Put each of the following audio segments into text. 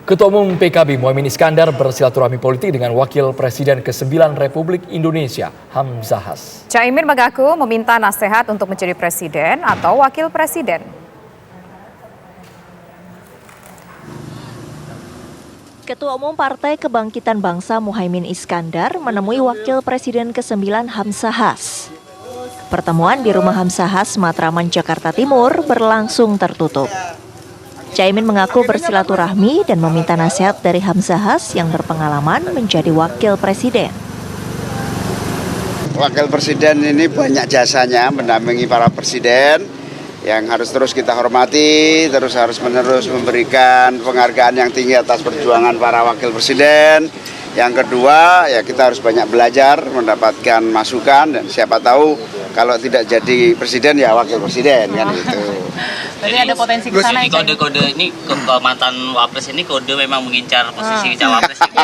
Ketua Umum PKB Muhaimin Iskandar bersilaturahmi politik dengan Wakil Presiden ke-9 Republik Indonesia, Hamzahas. Caimin mengaku meminta nasihat untuk menjadi presiden atau wakil presiden. Ketua Umum Partai Kebangkitan Bangsa Muhaimin Iskandar menemui Wakil Presiden ke-9 Hamzahas. Pertemuan di rumah Hamzahas, Matraman, Jakarta Timur berlangsung tertutup. Caimin mengaku bersilaturahmi dan meminta nasihat dari Hamzahas yang berpengalaman menjadi wakil presiden. Wakil presiden ini banyak jasanya mendampingi para presiden yang harus terus kita hormati, terus harus-menerus memberikan penghargaan yang tinggi atas perjuangan para wakil presiden. Yang kedua, ya kita harus banyak belajar, mendapatkan masukan, dan siapa tahu kalau tidak jadi presiden ya wakil presiden kan gitu. Jadi ada potensi ke sana. Kode-kode ini ke mantan wapres ini kode memang mengincar posisi cawapres ini.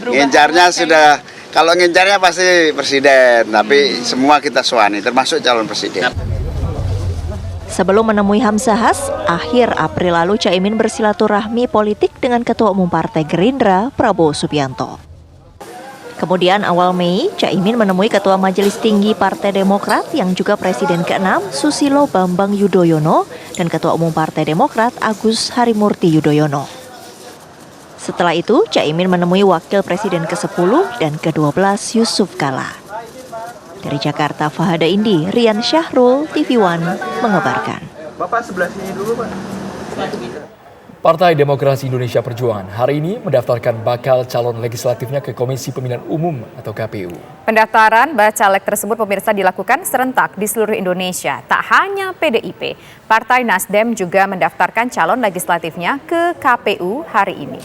Ngincarnya sudah, kalau ngincarnya pasti presiden, tapi semua kita suani termasuk calon presiden. Sebelum menemui Hamzahas, akhir April lalu Caimin bersilaturahmi politik dengan Ketua Umum Partai Gerindra, Prabowo Subianto. Kemudian awal Mei, Caimin menemui Ketua Majelis Tinggi Partai Demokrat yang juga Presiden ke-6, Susilo Bambang Yudhoyono, dan Ketua Umum Partai Demokrat, Agus Harimurti Yudhoyono. Setelah itu, Caimin menemui Wakil Presiden ke-10 dan ke-12, Yusuf Kala. Dari Jakarta, Fahada Indi, Rian Syahrul, TV One, mengabarkan. Bapak sebelah sini dulu, Pak. Partai Demokrasi Indonesia Perjuangan hari ini mendaftarkan bakal calon legislatifnya ke Komisi Pemilihan Umum atau KPU. Pendaftaran bacalek tersebut pemirsa dilakukan serentak di seluruh Indonesia. Tak hanya PDIP, Partai Nasdem juga mendaftarkan calon legislatifnya ke KPU hari ini.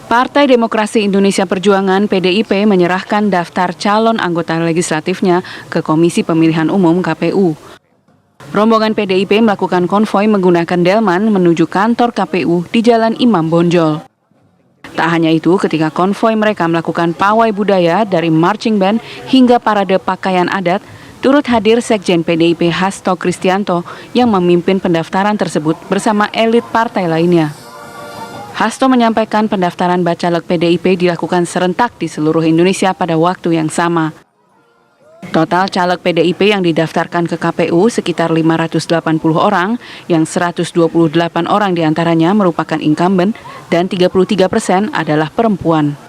Partai Demokrasi Indonesia Perjuangan (PDIP) menyerahkan daftar calon anggota legislatifnya ke Komisi Pemilihan Umum KPU. Rombongan PDIP melakukan konvoi menggunakan delman menuju kantor KPU di Jalan Imam Bonjol. Tak hanya itu, ketika konvoi mereka melakukan pawai budaya dari marching band hingga parade pakaian adat, turut hadir Sekjen PDIP Hasto Kristianto yang memimpin pendaftaran tersebut bersama elit partai lainnya. Hasto menyampaikan pendaftaran bacalek PDIP dilakukan serentak di seluruh Indonesia pada waktu yang sama. Total caleg PDIP yang didaftarkan ke KPU sekitar 580 orang, yang 128 orang diantaranya merupakan incumbent dan 33% adalah perempuan.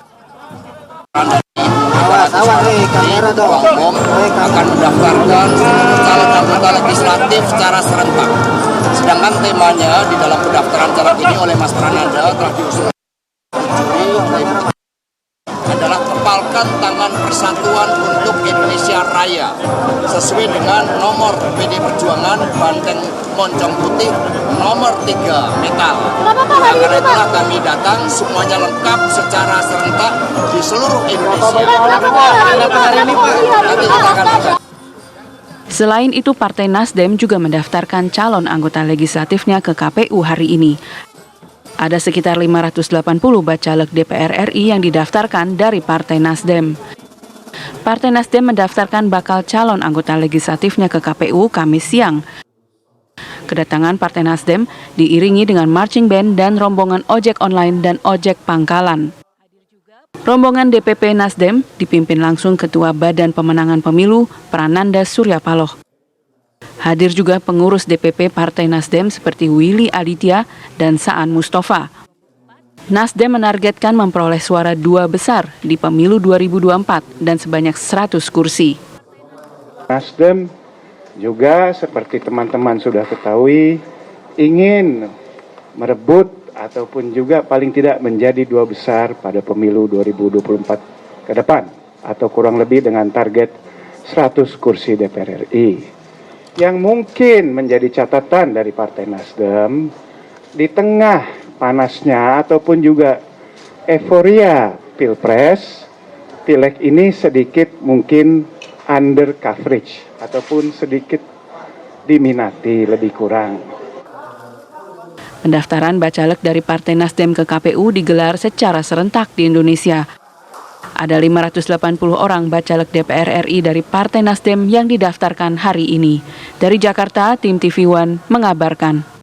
Akan mendaftarkan calon anggota legislatif secara serentak. Sedangkan temanya di dalam pendaftaran caleg ini oleh Mas Prananda telah diusulkan adalah kepalkan tangan persatuan untuk Indonesia Raya sesuai dengan nomor PD Perjuangan Banteng Moncong Putih nomor 3 metal. Karena itulah kami datang semuanya lengkap secara serentak di seluruh Indonesia. Selain itu, Partai Nasdem juga mendaftarkan calon anggota legislatifnya ke KPU hari ini. Ada sekitar 580 bacalek DPR RI yang didaftarkan dari Partai Nasdem. Partai Nasdem mendaftarkan bakal calon anggota legislatifnya ke KPU Kamis siang. Kedatangan Partai Nasdem diiringi dengan marching band dan rombongan ojek online dan ojek pangkalan. Rombongan DPP Nasdem dipimpin langsung Ketua Badan Pemenangan Pemilu Prananda Suryapaloh. Hadir juga pengurus DPP Partai Nasdem seperti Willy Aditya dan Saan Mustafa. Nasdem menargetkan memperoleh suara 2 besar di pemilu 2024 dan sebanyak 100 kursi. Nasdem juga seperti teman-teman sudah ketahui ingin merebut ataupun juga paling tidak menjadi 2 besar pada pemilu 2024 ke depan atau kurang lebih dengan target 100 kursi DPR RI. Yang mungkin menjadi catatan dari Partai Nasdem di tengah panasnya ataupun juga euforia Pilpres, Pileg ini sedikit mungkin under coverage ataupun sedikit diminati lebih kurang. Pendaftaran bacalek dari Partai Nasdem ke KPU digelar secara serentak di Indonesia. Ada 580 orang bacalek DPR RI dari Partai Nasdem yang didaftarkan hari ini. Dari Jakarta, tim TV One mengabarkan.